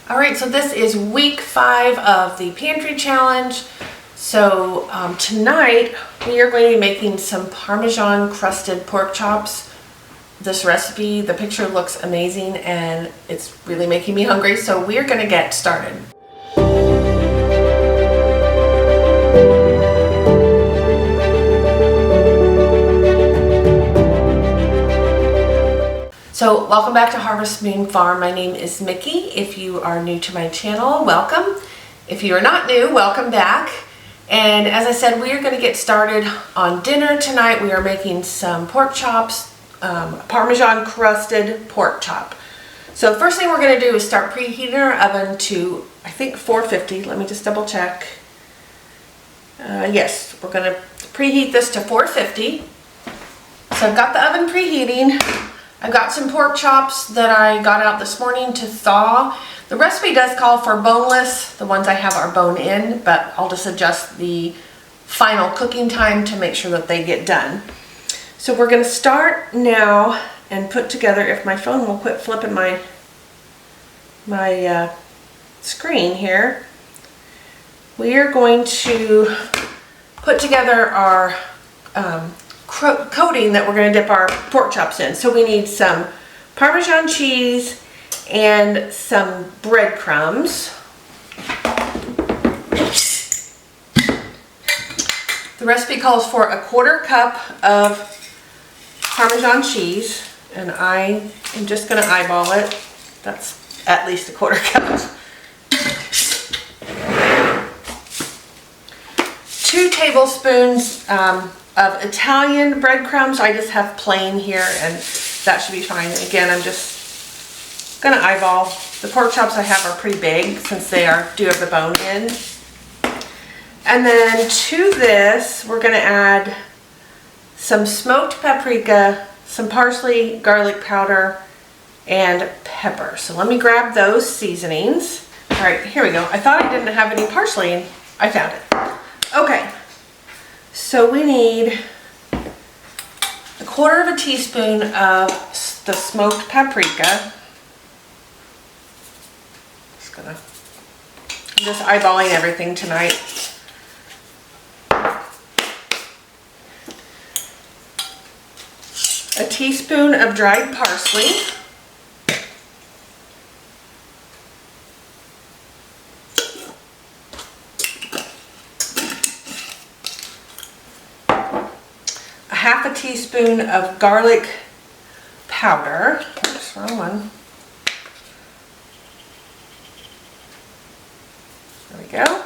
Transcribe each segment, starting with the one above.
Alright, so this is week 5 of the Pantry Challenge. So tonight we are going to be making some Parmesan crusted pork chops. This recipe, the picture looks amazing and it's really making me hungry, so we are going to get started. So welcome back to Harvest Moon Farm. My name is Mickey. If you are new to my channel, welcome. If you are not new, welcome back. And as I said, we are going to get started on dinner tonight. We are making some pork chops, Parmesan crusted pork chop. So the first thing we're going to do is start preheating our oven to, I think, 450. Let me just double check. Yes, we're going to preheat this to 450. So I've got the oven preheating. I've got some pork chops that I got out this morning to thaw. The recipe does call for boneless. The ones I have are bone-in, but I'll just adjust the final cooking time to make sure that they get done. So we're going to start now and put together, if my phone will quit flipping my screen here, we are going to put together our coating that we're going to dip our pork chops in. So we need some Parmesan cheese and some breadcrumbs. The recipe calls for a 1/4 cup of Parmesan cheese, and I am just going to eyeball it. That's at least a 1/4 cup. 2 tablespoons of Italian breadcrumbs. I just have plain here and that should be fine. Again, I'm just gonna eyeball. The pork chops I have are pretty big since they do have the bone in. And then to this, we're gonna add some smoked paprika, some parsley, garlic powder, and pepper. So let me grab those seasonings. All right, here we go. I thought I didn't have any parsley and I found it. Okay. So we need 1/4 teaspoon of the smoked paprika. I'm just eyeballing everything tonight. A teaspoon of dried parsley. Half a teaspoon of garlic powder. Oops, wrong one. There we go.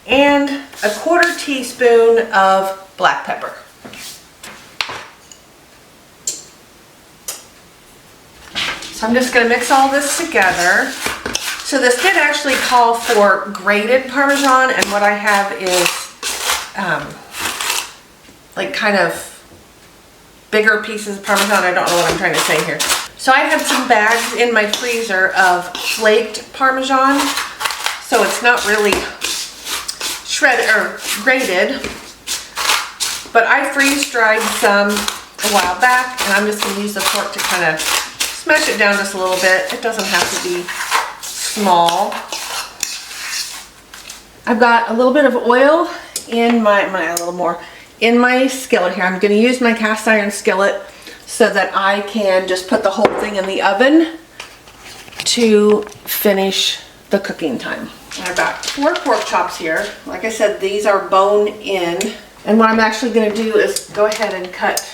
And a 1/4 teaspoon of black pepper. So I'm just going to mix all this together. So this did actually call for grated Parmesan, and what I have is like kind of bigger pieces of Parmesan. I don't know what I'm trying to say here. So I have some bags in my freezer of flaked Parmesan. So it's not really shredded or grated. But I freeze dried some a while back, and I'm just going to use the fork to kind of smash it down just a little bit. It doesn't have to be small. I've got a little bit of oil in a little more. In my skillet here. I'm going to use my cast iron skillet so that I can just put the whole thing in the oven to finish the cooking time. I've got 4 pork chops here. Like I said, these are bone in. And what I'm actually going to do is go ahead and cut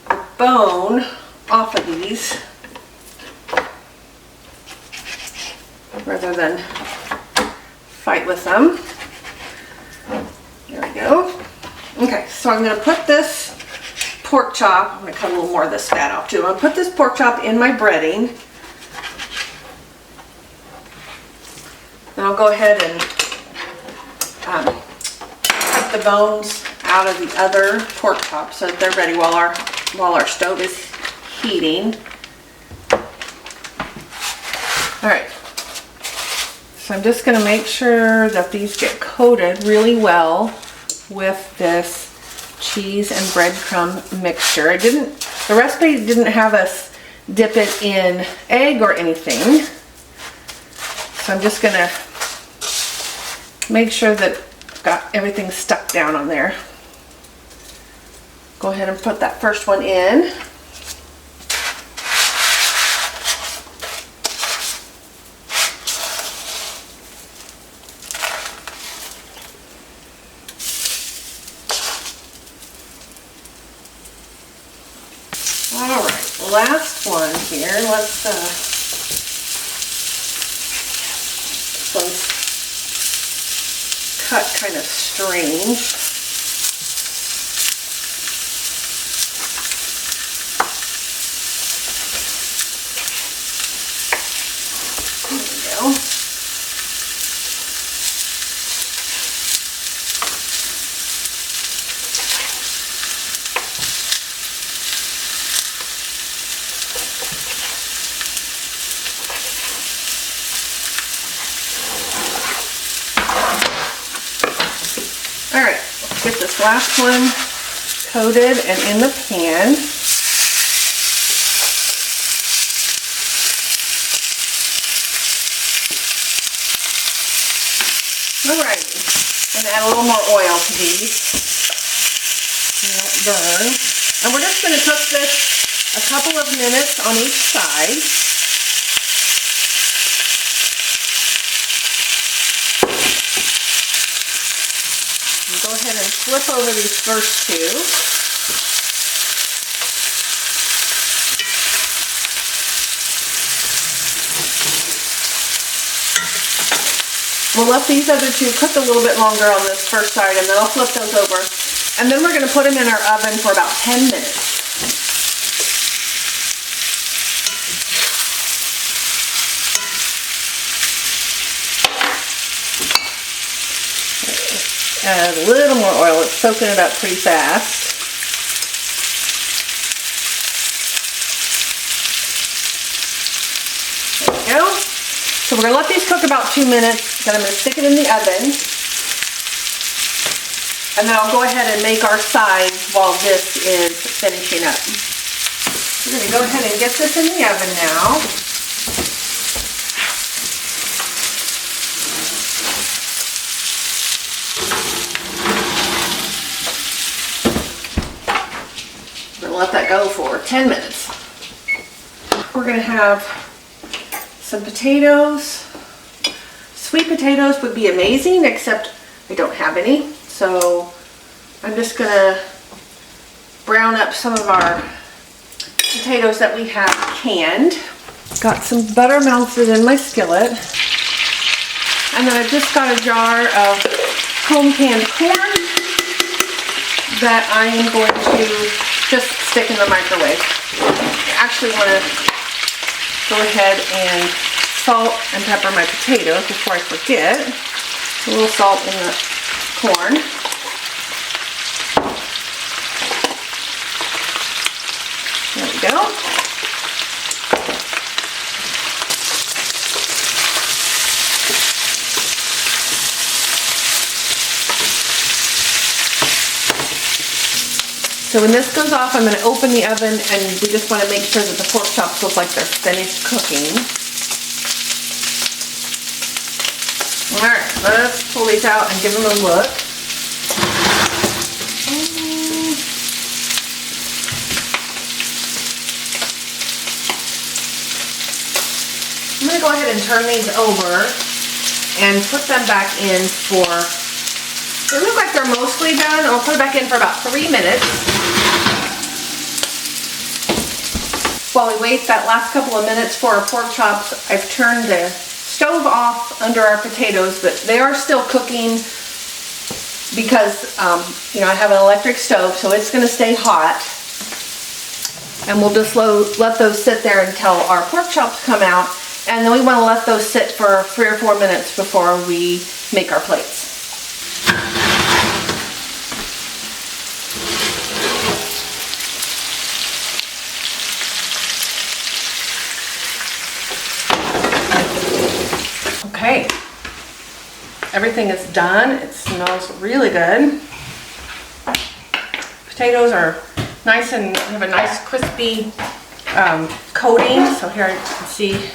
the bone off of these rather than fight with them. There we go. Okay, so I'm going to put this pork chop, I'm going to cut a little more of this fat off too. I'm going to put this pork chop in my breading. Then I'll go ahead and cut the bones out of the other pork chop so that they're ready while our stove is heating. Alright. So I'm just going to make sure that these get coated really well with this cheese and breadcrumb mixture. The recipe didn't have us dip it in egg or anything. So I'm just gonna make sure that I've got everything stuck down on there. Go ahead and put that first one in. All right, last one here. Let's this one's cut kind of strange. There we go. All right, let's get this last one coated and in the pan. All right, I'm gonna add a little more oil to these so they don't burn. And we're just gonna cook this a couple of minutes on each side. Go ahead and flip over these first two. We'll let these other two cook a little bit longer on this first side, and then I'll flip those over. And then we're going to put them in our oven for about 10 minutes. Add a little more oil. It's soaking it up pretty fast. There we go. So we're going to let these cook about 2 minutes. Then I'm going to stick it in the oven. And then I'll go ahead and make our sides while this is finishing up. We're going to go ahead and get this in the oven now. Let that go for 10 minutes. We're going to have some potatoes. Sweet potatoes would be amazing, except I don't have any. So I'm just going to brown up some of our potatoes that we have canned. Got some butter melted in my skillet. And then I've just got a jar of home canned corn that I am going to just stick in the microwave. I actually want to go ahead and salt and pepper my potatoes before I forget. A little salt in the corn. There we go. So when this goes off, I'm going to open the oven, and we just want to make sure that the pork chops look like they're finished cooking. Alright, let's pull these out and give them a look. I'm going to go ahead and turn these over and put them back in for... They look like they're mostly done. I'll put it back in for about 3 minutes. While we wait that last couple of minutes for our pork chops, I've turned the stove off under our potatoes, but they are still cooking because, I have an electric stove, so it's going to stay hot. And we'll just let those sit there until our pork chops come out. And then we want to let those sit for 3 or 4 minutes before we make our plates. Okay, everything is done. It smells really good. Potatoes are nice and have a nice crispy coating. So here you can see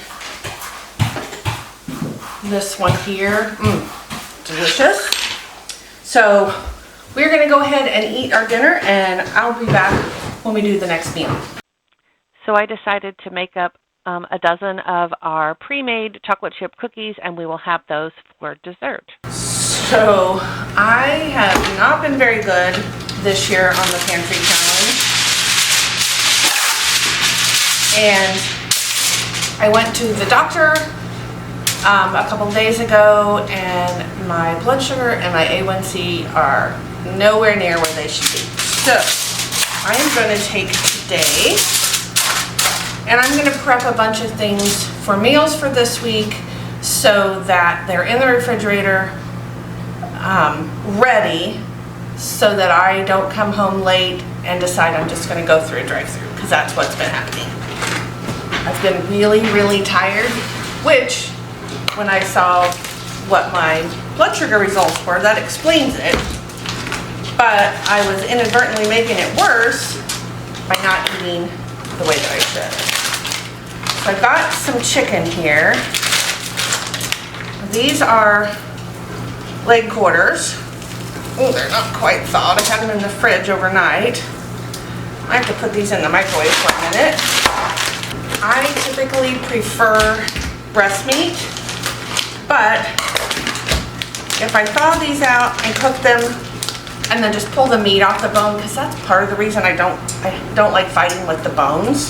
this one here. Delicious. So we're gonna go ahead and eat our dinner, and I'll be back when we do the next meal. So I decided to make up a dozen of our pre-made chocolate chip cookies, and we will have those for dessert. So I have not been very good this year on the Pantry Challenge. And I went to the doctor a couple days ago, and my blood sugar and my A1C are nowhere near where they should be. So I am going to take today, and I'm going to prep a bunch of things for meals for this week so that they're in the refrigerator ready, so that I don't come home late and decide I'm just going to go through a drive-thru, because that's what's been happening. I've been really tired, which when I saw what my blood sugar results were, that explains it. But I was inadvertently making it worse by not eating the way that I should. So I've got some chicken here. These are leg quarters. Oh, they're not quite thawed. I've had them in the fridge overnight. I have to put these in the microwave for a minute. I typically prefer breast meat, but if I thaw these out and cook them and then just pull the meat off the bone, because that's part of the reason I don't like fighting with the bones.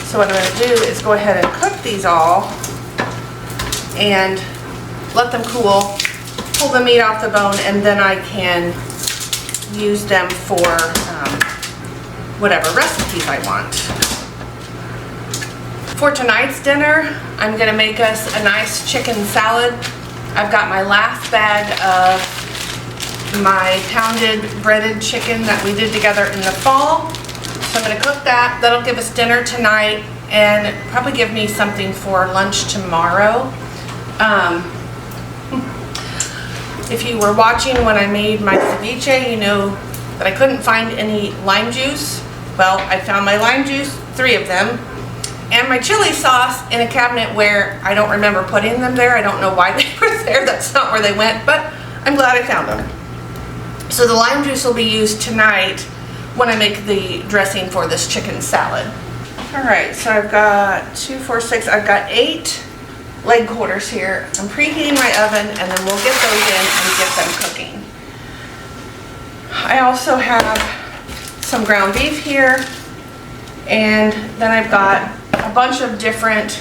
So what I'm going to do is go ahead and cook these all and let them cool, pull the meat off the bone, and then I can use them for whatever recipes I want. For tonight's dinner, I'm going to make us a nice chicken salad. I've got my last bag of my pounded breaded chicken that we did together in the fall. So I'm going to cook that. That'll give us dinner tonight and probably give me something for lunch tomorrow. If you were watching when I made my ceviche, you know that I couldn't find any lime juice. Well, I found my lime juice, 3 of them, and my chili sauce in a cabinet where I don't remember putting them there. I don't know why they were there. That's not where they went, but I'm glad I found them. So the lime juice will be used tonight when I make the dressing for this chicken salad. All right, so I've got 2, 4, 6, I've got 8 leg quarters here. I'm preheating my oven, and then we'll get those in and get them cooking. I also have some ground beef here, and then I've got a bunch of different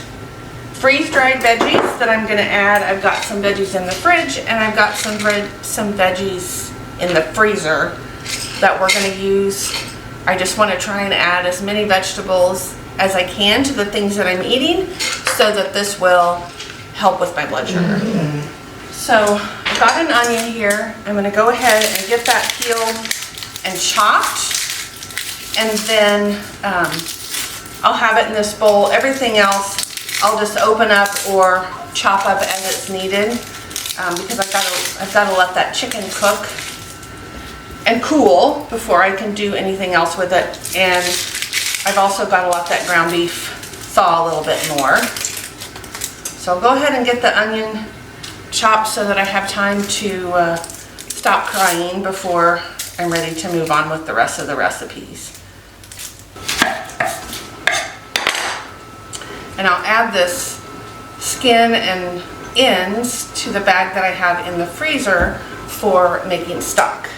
freeze-dried veggies that I'm going to add. I've got some veggies in the fridge, and I've got some veggies in the freezer that we're going to use. I just want to try and add as many vegetables as I can to the things that I'm eating, so that this will help with my blood sugar. So I've got an onion here. I'm going to go ahead and get that peeled and chopped, and then I'll have it in this bowl. Everything else I'll just open up or chop up as it's needed, because I've got to let that chicken cook and cool before I can do anything else with it. And I've also got to let that ground beef thaw a little bit more. So I'll go ahead and get the onion chopped so that I have time to stop crying before I'm ready to move on with the rest of the recipes. And I'll add this skin and ends to the bag that I have in the freezer for making stock.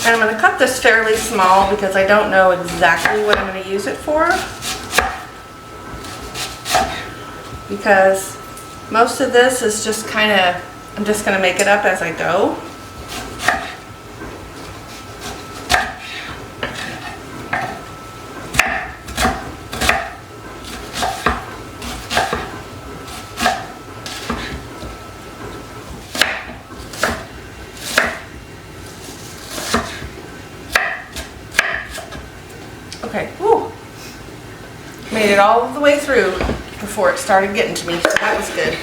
And I'm going to cut this fairly small because I don't know exactly what I'm going to use it for. Because most of this is just kind of, I'm just going to make it up as I go. made it all the way through before it started getting to me, so that was good.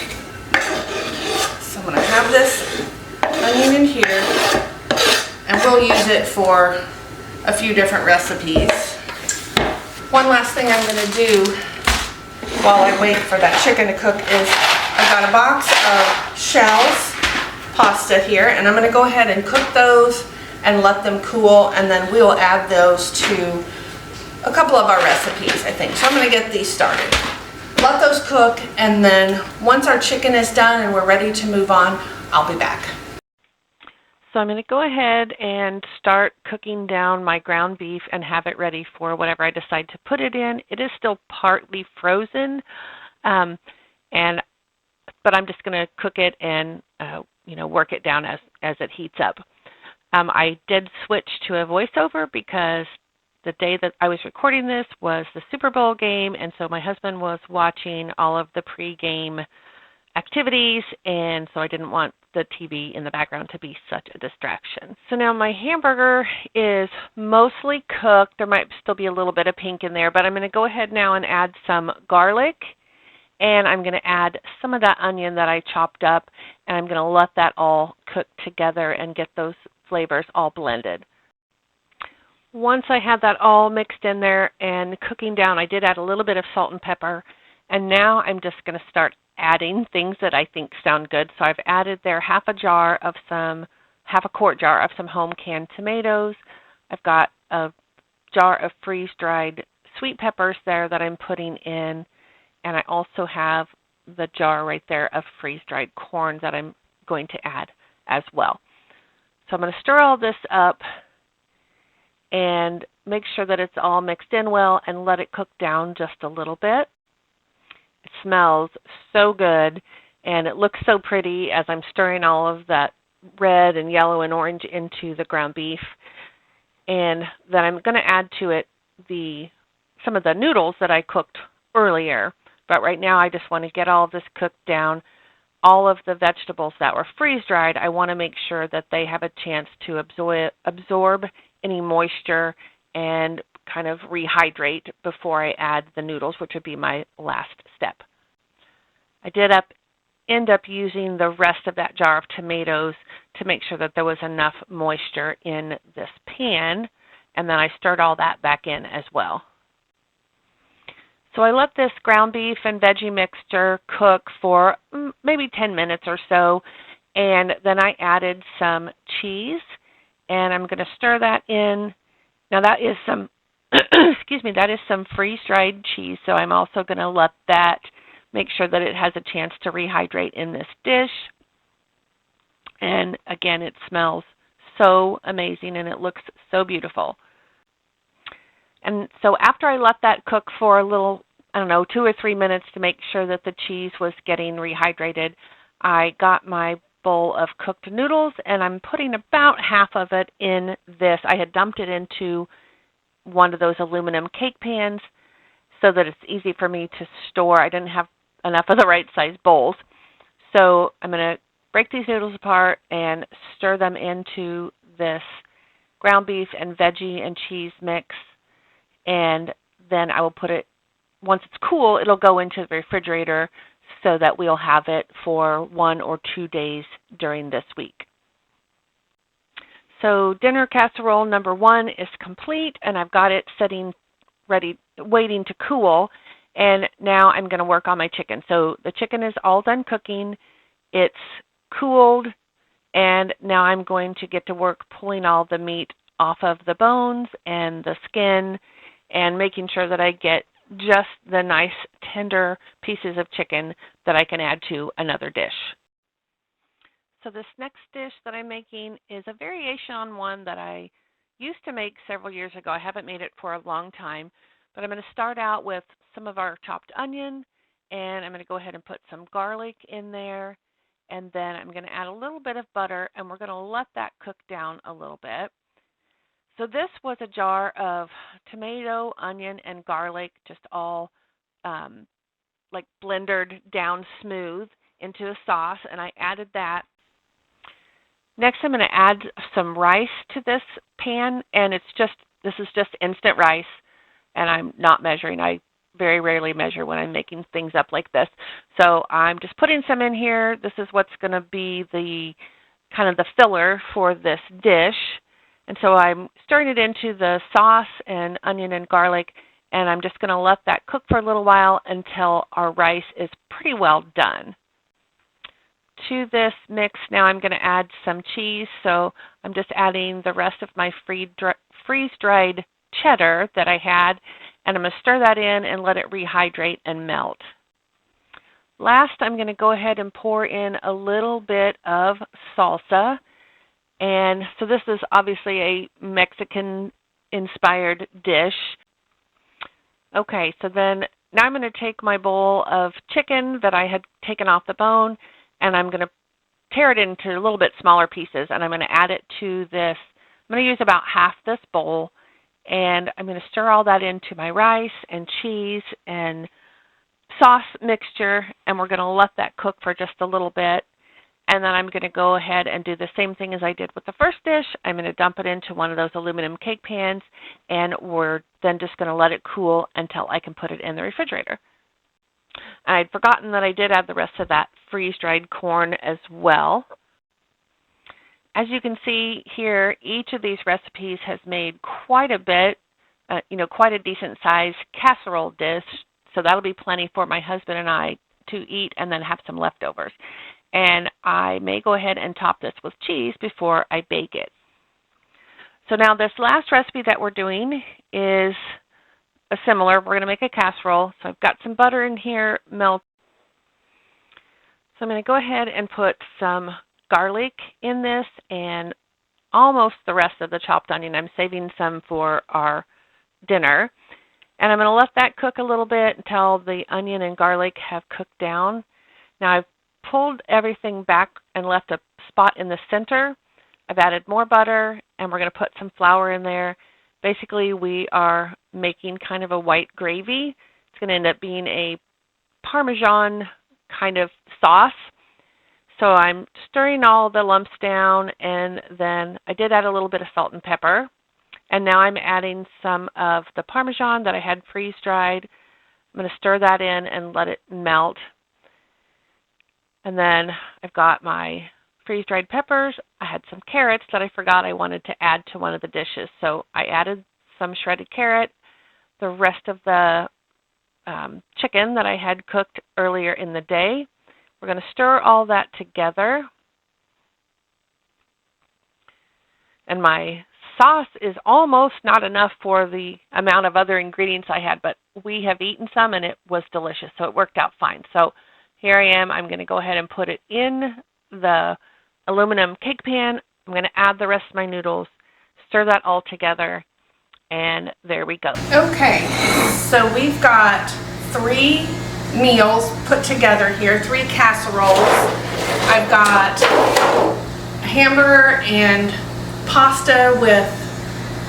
So I'm gonna have this onion in here, and we'll use it for a few different recipes. One last thing I'm gonna do while I wait for that chicken to cook is I've got a box of shells pasta here, and I'm gonna go ahead and cook those and let them cool, and then we'll add those to a couple of our recipes, I think. So I'm gonna get these started. Let those cook, and then once our chicken is done and we're ready to move on, I'll be back. So I'm going to go ahead and start cooking down my ground beef and have it ready for whatever I decide to put it in. It is still partly frozen, but I'm just going to cook it and work it down as it heats up. I did switch to a voiceover because the day that I was recording this was the Super Bowl game, and so my husband was watching all of the pre-game activities, and so I didn't want the TV in the background to be such a distraction. So now my hamburger is mostly cooked. There might still be a little bit of pink in there, but I'm going to go ahead now and add some garlic, and I'm going to add some of that onion that I chopped up, and I'm going to let that all cook together and get those flavors all blended. Once I have that all mixed in there and cooking down, I did add a little bit of salt and pepper, and now I'm just going to start adding things that I think sound good. So I've added there half a quart jar of some home canned tomatoes. I've got a jar of freeze-dried sweet peppers there that I'm putting in, and I also have the jar right there of freeze-dried corn that I'm going to add as well. So I'm going to stir all this up and make sure that it's all mixed in well and let it cook down just a little bit. It smells so good, and it looks so pretty as I'm stirring all of that red and yellow and orange into the ground beef. And then I'm going to add to it some of the noodles that I cooked earlier. But right now I just want to get all of this cooked down. All of the vegetables that were freeze-dried, I want to make sure that they have a chance to absorb any moisture and kind of rehydrate before I add the noodles, which would be my last step. I did end up using the rest of that jar of tomatoes to make sure that there was enough moisture in this pan, and then I stirred all that back in as well. So I let this ground beef and veggie mixture cook for maybe 10 minutes or so, and then I added some cheese, and I'm going to stir that in. Now that is some that is some freeze-dried cheese, so I'm also going to let that make sure that it has a chance to rehydrate in this dish. And again, it smells so amazing and it looks so beautiful. And so after I let that cook for a little, 2 or 3 minutes to make sure that the cheese was getting rehydrated, I got my bowl of cooked noodles, and I'm putting about half of it in this. I had dumped it into one of those aluminum cake pans so that it's easy for me to store. I didn't have enough of the right size bowls. So I'm going to break these noodles apart and stir them into this ground beef and veggie and cheese mix. And then I will put it, once it's cool, it'll go into the refrigerator so that we'll have it for 1 or 2 days during this week. So dinner casserole number 1 is complete, and I've got it sitting ready, waiting to cool. And now I'm going to work on my chicken. So the chicken is all done cooking. It's cooled, and now I'm going to get to work pulling all the meat off of the bones and the skin and making sure that I get just the nice tender pieces of chicken that I can add to another dish. So this next dish that I'm making is a variation on one that I used to make several years ago. I haven't made it for a long time, but I'm going to start out with some of our chopped onion, and I'm going to go ahead and put some garlic in there, and then I'm going to add a little bit of butter, and we're going to let that cook down a little bit. So this was a jar of tomato, onion, and garlic, just all like blendered down smooth into a sauce, and I added that. Next, I'm going to add some rice to this pan, and this is just instant rice, and I'm not measuring. I very rarely measure when I'm making things up like this. So I'm just putting some in here. This is what's going to be the kind of the filler for this dish. And so I'm stirring it into the sauce and onion and garlic, and I'm just going to let that cook for a little while until our rice is pretty well done. To this mix now I'm going to add some cheese, so I'm just adding the rest of my freeze-dried cheddar that I had, and I'm going to stir that in and let it rehydrate and melt. Last, I'm going to go ahead and pour in a little bit of salsa. And so this is obviously a Mexican-inspired dish. Okay, so then now I'm going to take my bowl of chicken that I had taken off the bone, and I'm going to tear it into a little bit smaller pieces, and I'm going to add it to this. I'm going to use about half this bowl, and I'm going to stir all that into my rice and cheese and sauce mixture, and we're going to let that cook for just a little bit. And then I'm going to go ahead and do the same thing as I did with the first dish. I'm going to dump it into one of those aluminum cake pans, and we're then just going to let it cool until I can put it in the refrigerator. I'd forgotten that I did add the rest of that freeze-dried corn as well. As you can see here, each of these recipes has made quite a bit, quite a decent size casserole dish. So that'll be plenty for my husband and I to eat and then have some leftovers. And I may go ahead and top this with cheese before I bake it. So now this last recipe that we're doing is similar. We're going to make a casserole. So I've got some butter in here, melt. So I'm going to go ahead and put some garlic in this and almost the rest of the chopped onion. I'm saving some for our dinner. And I'm going to let that cook a little bit until the onion and garlic have cooked down. Now I've pulled everything back and left a spot in the center. I've added more butter, and we're going to put some flour in there. Basically, we are making kind of a white gravy. It's going to end up being a Parmesan kind of sauce. So I'm stirring all the lumps down, and then I did add a little bit of salt and pepper. And now I'm adding some of the Parmesan that I had freeze-dried. I'm going to stir that in and let it melt. And then I've got my freeze-dried peppers. I had some carrots that I forgot I wanted to add to one of the dishes. So I added some shredded carrot, the rest of the chicken that I had cooked earlier in the day. We're going to stir all that together. And my sauce is almost not enough for the amount of other ingredients I had, but we have eaten some and it was delicious, so it worked out fine. So here I am. I'm going to go ahead and put it in the aluminum cake pan. I'm going to add the rest of my noodles, stir that all together, and there we go. Okay, so we've got 3 meals put together here, 3 casseroles. I've got a hamburger and pasta with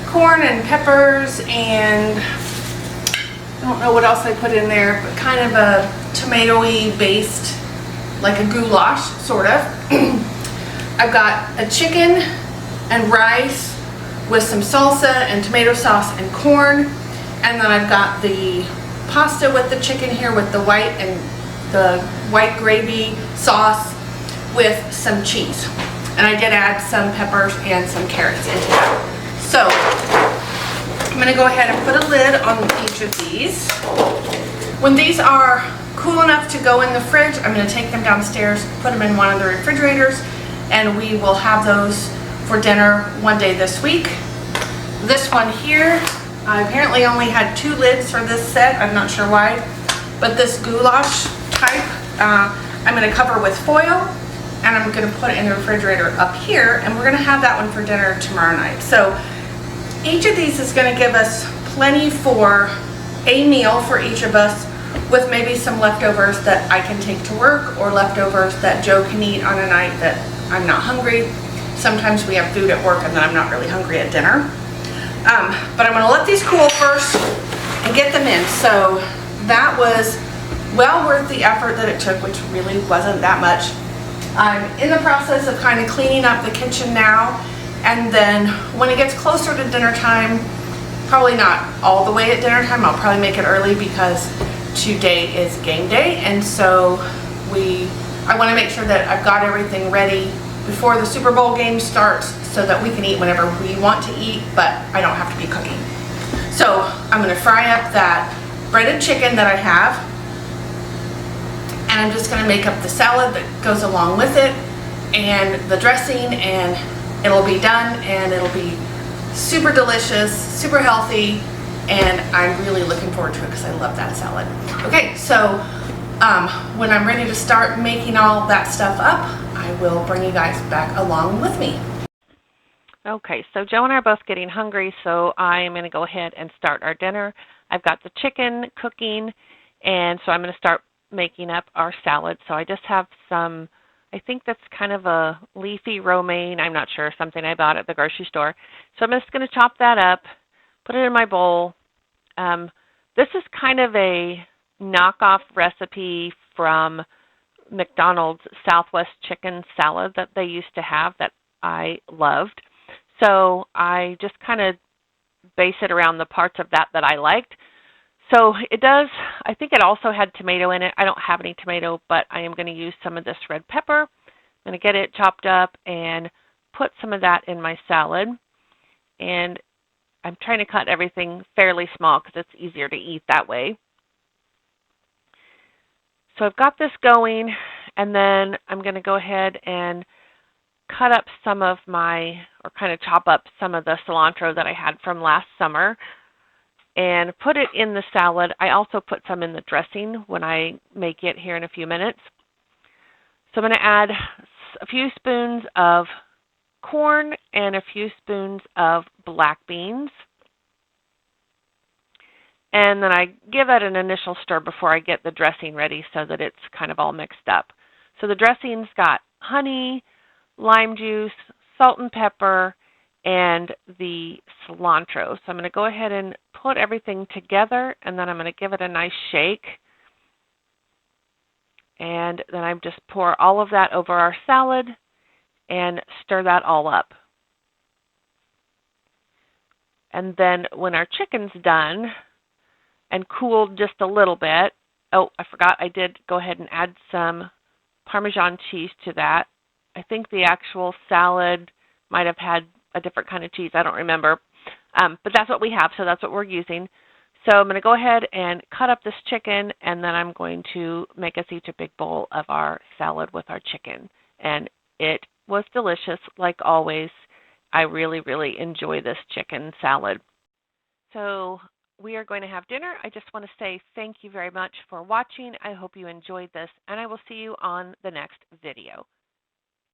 corn and peppers, and I don't know what else I put in there, but kind of a tomatoey based, like a goulash, sort of. I've got a chicken and rice with some salsa and tomato sauce and corn, and then I've got the pasta with the chicken here with the white gravy sauce with some cheese. And I did add some peppers and some carrots into that. So I'm going to go ahead and put a lid on each of these. When these are cool enough to go in the fridge, I'm going to take them downstairs, put them in one of the refrigerators, and we will have those for dinner one day this week. This one here, I apparently only had 2 lids for this set. I'm not sure why. But this goulash type, I'm going to cover with foil, and I'm going to put it in the refrigerator up here, and we're going to have that one for dinner tomorrow night. So each of these is going to give us plenty for a meal for each of us, with maybe some leftovers that I can take to work, or leftovers that Joe can eat on a night that I'm not hungry. Sometimes we have food at work and then I'm not really hungry at dinner. But I'm going to let these cool first and get them in. So that was well worth the effort that it took, which really wasn't that much. I'm in the process of kind of cleaning up the kitchen now, and then when it gets closer to dinner time, Probably not all the way at dinner time. I'll probably make it early because today is game day, and so I want to make sure that I've got everything ready before the Super Bowl game starts so that we can eat whenever we want to eat, but I don't have to be cooking. So I'm going to fry up that breaded chicken that I have, and I'm just going to make up the salad that goes along with it and the dressing, and it'll be done, and it'll be super delicious, super healthy, and I'm really looking forward to it because I love that salad. Okay, so when I'm ready to start making all that stuff up, I will bring you guys back along with me. Okay, so Joe and I are both getting hungry, so I'm going to go ahead and start our dinner. I've got the chicken cooking, and so I'm going to start making up our salad. So I just have some, I think that's kind of a leafy romaine, I'm not sure, something I bought at the grocery store. So I'm just going to chop that up, put it in my bowl. This is kind of a knockoff recipe from McDonald's Southwest chicken salad that they used to have that I loved. So I just kind of base it around the parts of that I liked. So it does, I think it also had tomato in it. I don't have any tomato, but I am going to use some of this red pepper. I'm going to get it chopped up and put some of that in my salad. And I'm trying to cut everything fairly small because it's easier to eat that way. So I've got this going, and then I'm going to go ahead and cut up some of my, or kind of chop up some of the cilantro that I had from last summer and put it in the salad. I also put some in the dressing when I make it here in a few minutes. So I'm going to add a few spoons of corn and a few spoons of black beans. And then I give it an initial stir before I get the dressing ready so that it's kind of all mixed up. So the dressing's got honey, lime juice, salt and pepper, and the cilantro. So I'm going to go ahead and put everything together, and then I'm going to give it a nice shake. And then I just pour all of that over our salad and stir that all up. And then when our chicken's done and cooled just a little bit, oh, I forgot, I did go ahead and add some Parmesan cheese to that. I think the actual salad might have had a different kind of cheese. I don't remember. But that's what we have, so that's what we're using. So I'm going to go ahead and cut up this chicken, and then I'm going to make us each a big bowl of our salad with our chicken. And it was delicious, like always. I really, really enjoy this chicken salad. So we are going to have dinner. I just want to say thank you very much for watching. I hope you enjoyed this, and I will see you on the next video.